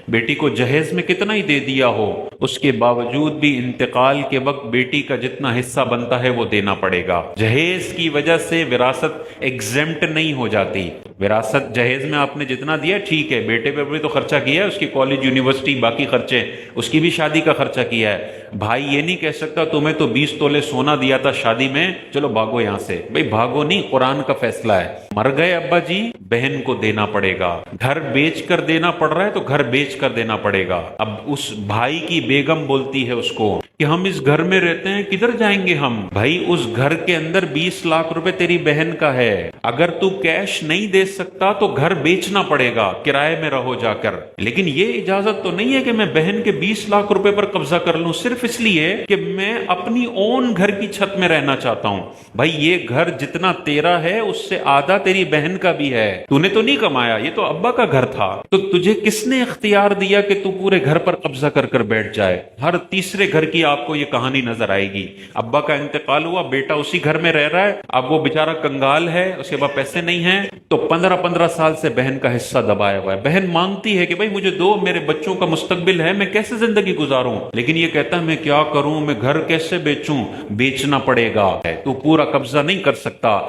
بیٹی کو جہیز میں کتنا ہی دے دیا ہو، اس کے باوجود بھی انتقال کے وقت بیٹی کا جتنا حصہ بنتا ہے وہ دینا پڑے گا۔ جہیز کی وجہ سے وراثت ایگزمپٹ نہیں ہو جاتی۔ وراثت جہیز میں آپ نے جتنا دیا ٹھیک ہے، بیٹے پہ بھی تو خرچہ کیا ہے، اس کی کالج یونیورسٹی باقی خرچے، اس کی بھی شادی کا خرچہ کیا ہے۔ بھائی یہ نہیں کہہ سکتا تمہیں تو 20 تولے سونا دیا تھا شادی میں، چلو بھاگو یہاں سے۔ بھائی بھاگو نہیں، قرآن کا فیصلہ ہے، مر گئے ابا جی بہن کو دینا پڑے گا۔ گھر بیچ کر دینا پڑ رہا ہے تو گھر بیچ کر دینا پڑے گا۔ اب اس بھائی کی بیگم بولتی ہے اس کو کہ ہم اس گھر میں رہتے ہیں، کدھر جائیں گے ہم؟ بھائی اس گھر کے اندر 20 لاکھ روپے تیری بہن کا ہے، اگر تو کیش نہیں دے سکتا تو گھر بیچنا پڑے گا، کرائے میں رہو جا کر۔ لیکن یہ اجازت تو نہیں ہے کہ میں بہن کے 20 لاکھ روپے پر قبضہ کر لوں صرف اس لیے کہ میں اپنی اون گھر کی چھت میں رہنا چاہتا ہوں۔ بھائی یہ گھر جتنا تیرا ہے اس سے آدھا تیری بہن کا بھی ہے، تو نے تو نہیں کمایا، یہ تو ابا کا گھر تھا، تو تجھے کس نے اختیار دیا کہ تو پورے گھر پر قبضہ کر کر بیٹھ جائے؟ ہر تیسرے گھر کی آپ کو یہ کہانی نظر آئے گی۔ ابا کا انتقال ہوا، بیٹا اسی گھر میں رہ رہا ہے، اب وہ بیچارہ کنگال ہے، اس کے پاس پیسے نہیں ہیں، تو 15 سال سے بہن کا حصہ دبایا ہوا ہے۔ بہن مانگتی ہے کہ بھائی مجھے دو، میرے بچوں کا مستقبل ہے، میں کیسے زندگی گزاروں؟ لیکن یہ کہتا ہے میں کیا کروں، میں گھر کیسے بیچوں؟ بیچنا پڑے گا، تو پورا قبضہ نہیں کر سکتا۔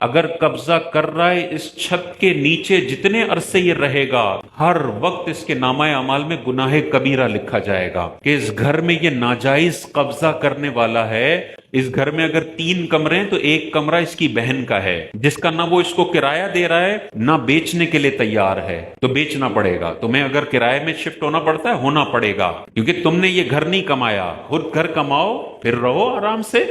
اگر قبضہ کر رہا ہے اس چھت کے نیچے جتنے عرصے یہ رہے گا، ہر وقت اس کے نامہ اعمال میں گناہ کبیرہ لکھا جائے گا کہ اس گھر میں یہ ناجائز قبضہ کرنے والا ہے۔ اس گھر میں اگر 3 کمرے ہیں تو 1 کمرہ اس کی بہن کا ہے، جس کا نہ وہ اس کو کرایہ دے رہا ہے نہ بیچنے کے لیے تیار ہے، تو بیچنا پڑے گا۔ تمہیں اگر کرایہ میں شفٹ ہونا پڑتا ہے، ہونا پڑے گا، کیونکہ تم نے یہ گھر نہیں کمایا، خود گھر کماؤ پھر رہو آرام سے۔